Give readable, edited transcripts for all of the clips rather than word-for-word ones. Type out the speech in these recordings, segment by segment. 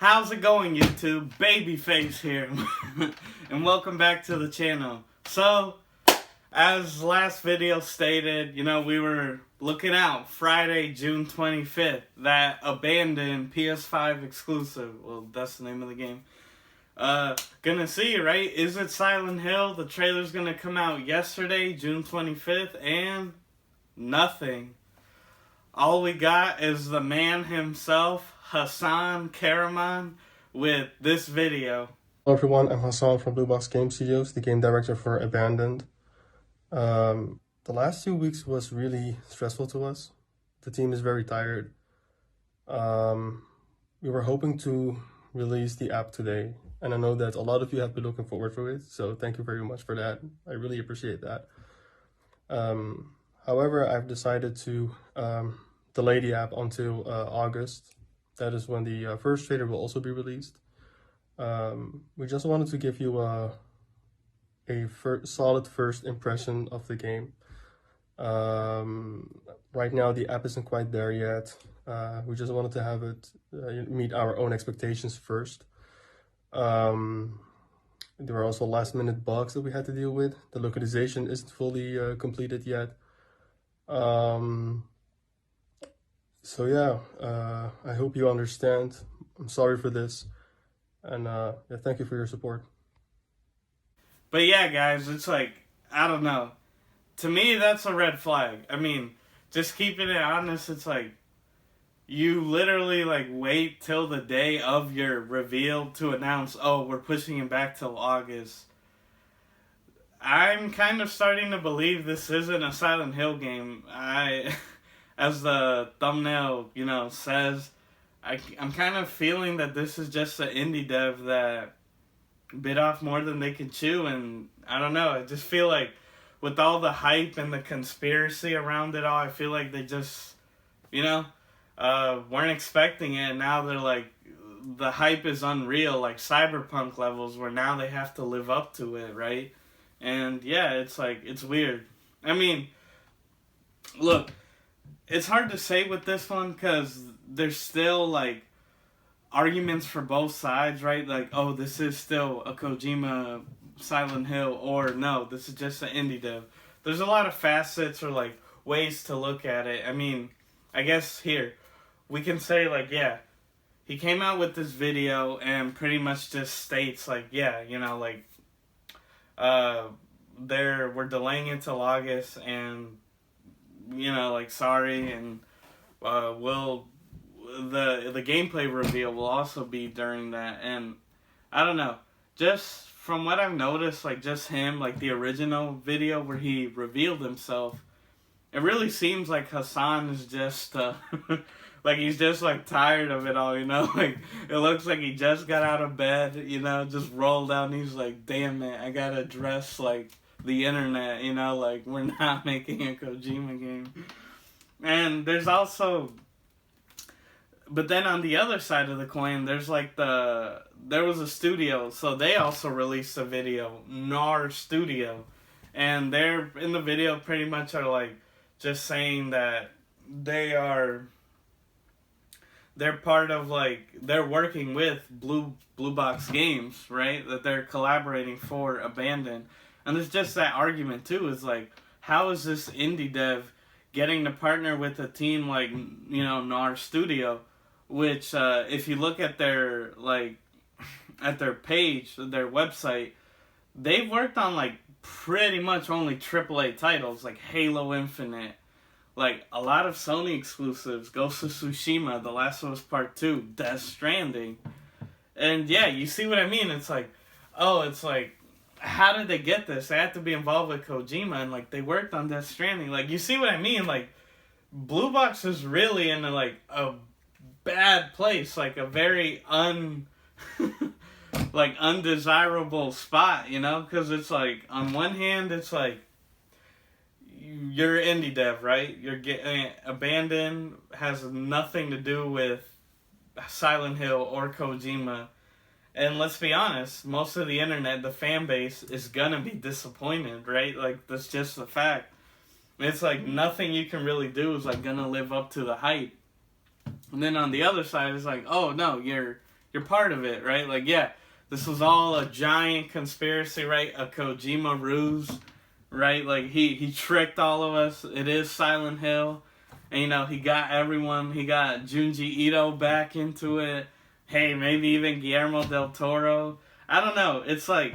How's it going, YouTube? Babyface here, and welcome back to the channel. So, as last video stated, we were looking out Friday, June 25th, that abandoned PS5 exclusive. Well, that's the name of the game. Gonna see, right? Is it Silent Hill? The trailer's gonna come out yesterday, June 25th, and nothing. All we got is the man himself, Hassan Karaman, with this video. Hello everyone, I'm Hassan from Blue Box Game Studios, the game director for Abandoned. The last 2 weeks was really stressful to us. The team is very tired. We were hoping to release the app today, and I know that a lot of you have been looking forward to it, so thank you very much for that. I really appreciate that. However, I've decided to delay the app until August. That is when the first trailer will also be released. We just wanted to give you a solid first impression of the game. Right now, the app isn't quite there yet. We just wanted to have it meet our own expectations first. There are also last-minute bugs that we had to deal with. The localization isn't fully completed yet. So yeah, I hope you understand. I'm sorry for this, and yeah, thank you for your support. But yeah, guys, it's like, I don't know. To me, that's a red flag. I mean, just keeping it honest, it's like, you literally wait till the day of your reveal to announce, oh, we're pushing it back till August. I'm kind of starting to believe this isn't a Silent Hill game. As the thumbnail, says, I'm kind of feeling that this is just an indie dev that bit off more than they can chew, and I don't know, I just feel like with all the hype and the conspiracy around it all, I feel like they just, weren't expecting it, and now they're like, the hype is unreal, like Cyberpunk levels, where now they have to live up to it, right? And yeah, it's like, it's weird. I mean, look, it's hard to say with this one because there's still arguments for both sides, right? Like, oh, this is still a Kojima Silent Hill, or no, this is just an indie dev. There's a lot of facets or ways to look at it. I mean, I guess here we can say yeah, he came out with this video and pretty much just states yeah, we're delaying it till August, and sorry, and the gameplay reveal will also be during that. And I don't know, just from what I've noticed, just him, the original video where he revealed himself, it really seems like Hassan is just he's just tired of it all, it looks like he just got out of bed, just rolled out, and he's like, damn it, I gotta address the internet, we're not making a Kojima game. And there's also, but then on the other side of the coin, there's there was a studio, so they also released a video, NAR Studio, and they're in the video pretty much are just saying that they're part of they're working with Blue Box Games, right? That they're collaborating for Abandoned. And there's just that argument too, is how is this indie dev getting to partner with a team NAR Studio, which if you look at their at their page, their website, they've worked on pretty much only AAA titles like Halo Infinite, a lot of Sony exclusives, Ghost of Tsushima, The Last of Us Part 2, Death Stranding. And yeah, you see what I mean? It's how did they get this? They had to be involved with Kojima, and they worked on Death Stranding. You see what I mean? Blue Box is really in a bad place, a very undesirable spot, because it's on one hand it's you're indie dev, right? You're getting Abandoned, has nothing to do with Silent Hill or Kojima. And let's be honest, most of the internet, the fan base, is gonna be disappointed, right? That's just the fact. It's nothing you can really do is gonna live up to the hype. And then on the other side, it's oh no, you're you're part of it, right? Like, yeah, this was all a giant conspiracy, right? A Kojima ruse, right? Like, he tricked all of us. It is Silent Hill. And, you know, he got Junji Ito back into it. Hey, maybe even Guillermo del Toro. I don't know. It's like,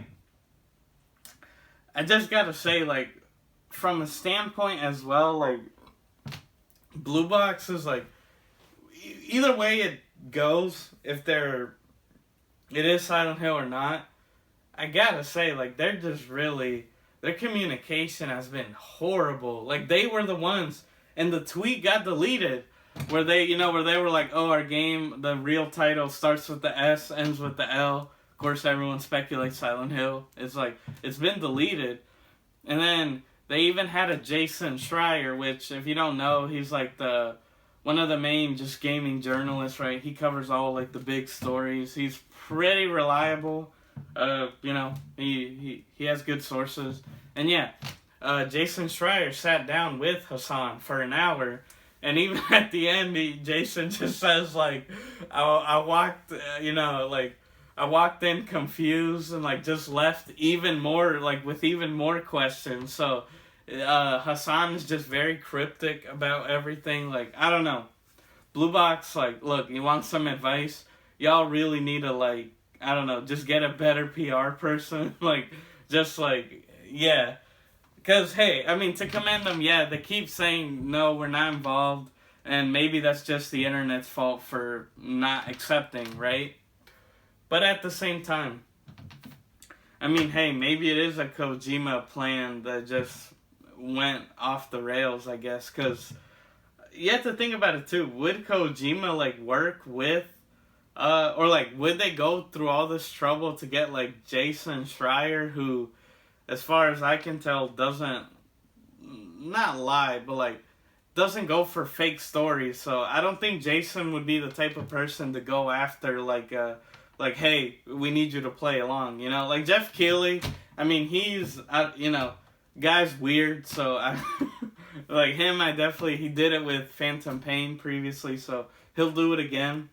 I just gotta say, like, from a standpoint as well, like, Blue Box is like, either way it goes, if it is Silent Hill or not, I gotta say, like, they're just really, their communication has been horrible. Like, they were the ones, and the tweet got deleted, where they were like, oh, our game, the real title starts with the S, ends with the L. Of course, everyone speculates Silent Hill. It's like, it's been deleted. And then they even had a Jason Schreier, which, if you don't know, he's like one of the main just gaming journalists, right? He covers all like the big stories. He's pretty reliable. You know, he has good sources. And yeah, Jason Schreier sat down with Hassan for an hour. And even at the end, Jason just says, like, I walked, I walked in confused and, like, just left even more, like, with even more questions. So, Hassan is just very cryptic about everything. Like, I don't know. Blue Box, like, look, you want some advice? Y'all really need to, like, I don't know, just get a better PR person. Like, just, like, yeah. Because, hey, I mean, to commend them, yeah, they keep saying, no, we're not involved, and maybe that's just the internet's fault for not accepting, right? But at the same time, I mean, hey, maybe it is a Kojima plan that just went off the rails, I guess, because you have to think about it, too. Would Kojima, like, work with, or, like, would they go through all this trouble to get, like, Jason Schreier, who, as far as I can tell, doesn't, not lie, but, like, doesn't go for fake stories. So I don't think Jason would be the type of person to go after, like, hey, we need you to play along, you know? Like, Jeff Keighley, I mean, he's, you know, guy's weird, so I, like, him, he did it with Phantom Pain previously, so he'll do it again.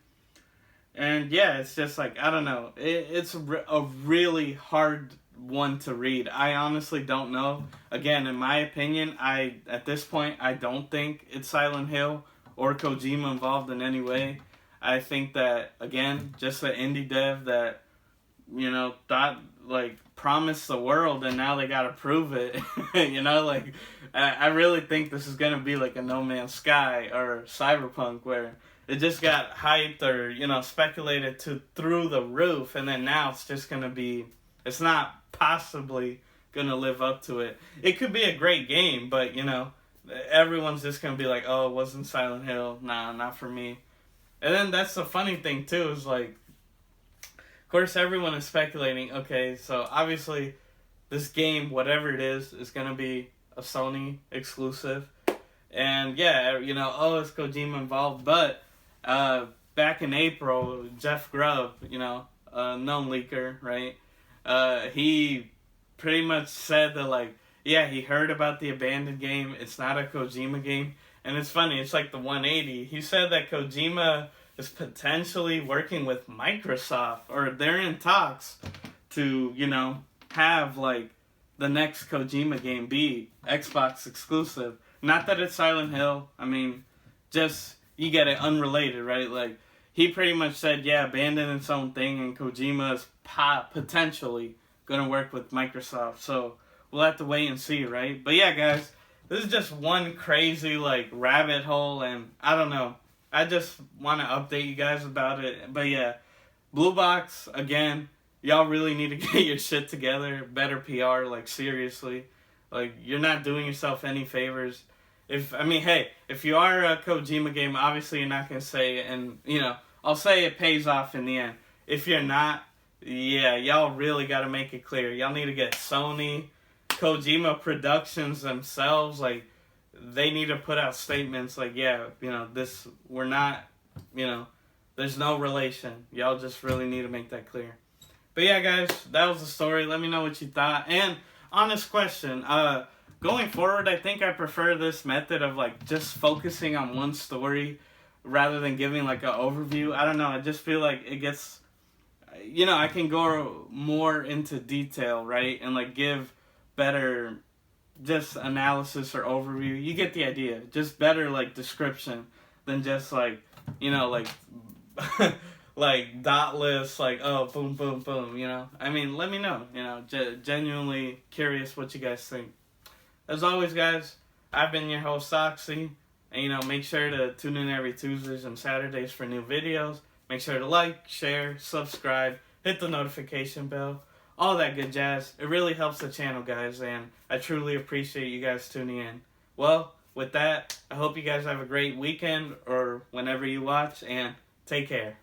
And, yeah, it's just, like, I don't know. It's a really hard one to read. I honestly don't know. Again, in my opinion, at this point, I don't think it's Silent Hill or Kojima involved in any way. I think that, again, just an indie dev that, you know, thought, like, promised the world, and now they gotta prove it. You know, like, I really think this is gonna be like a No Man's Sky or Cyberpunk, where it just got hyped or, you know, speculated to through the roof, and then now it's just gonna be, it's not possibly gonna live up to it. It could be a great game, but, you know, everyone's just gonna be like, oh, it wasn't Silent Hill, nah, not for me. And then that's the funny thing too, is like, of course everyone is speculating, okay, so obviously this game, whatever it is gonna be a Sony exclusive. And yeah, you know, oh, it's Kojima involved, but back in April, Jeff Grubb, you know, known leaker, right? He pretty much said that, like, yeah, he heard about the abandoned game. It's not a Kojima game. And it's funny, it's like the 180. He said that Kojima is potentially working with Microsoft, or they're in talks to, you know, have, like, the next Kojima game be Xbox exclusive. Not that it's Silent Hill. I mean, just, you get it, unrelated, right? Like, he pretty much said, yeah, abandon its own thing, and Kojima is potentially going to work with Microsoft. So we'll have to wait and see, right? But yeah, guys, this is just one crazy, like, rabbit hole, and I don't know. I just want to update you guys about it. But yeah, Blue Box, again, y'all really need to get your shit together. Better PR, like, seriously. Like, you're not doing yourself any favors. If you are a Kojima game, obviously you're not going to say it, and, you know, I'll say it pays off in the end. If you're not, yeah, y'all really got to make it clear. Y'all need to get Sony, Kojima Productions themselves, like, they need to put out statements like, yeah, you know, this, we're not, you know, there's no relation. Y'all just really need to make that clear. But yeah, guys, that was the story. Let me know what you thought. And honest question, going forward, I think I prefer this method of, like, just focusing on one story rather than giving, like, an overview. I don't know, I just feel like it gets you know, I can go more into detail, right? And like give better just analysis or overview. You get the idea. Just better like description than just like, you know, like like dotless, like, oh, boom, boom, boom, you know? I mean, let me know, you know, genuinely curious what you guys think. As always, guys, I've been your host, Soxy, and, you know, make sure to tune in every Tuesdays and Saturdays for new videos. Make sure to like, share, subscribe, hit the notification bell, all that good jazz. It really helps the channel, guys, and I truly appreciate you guys tuning in. Well, with that, I hope you guys have a great weekend or whenever you watch, and take care.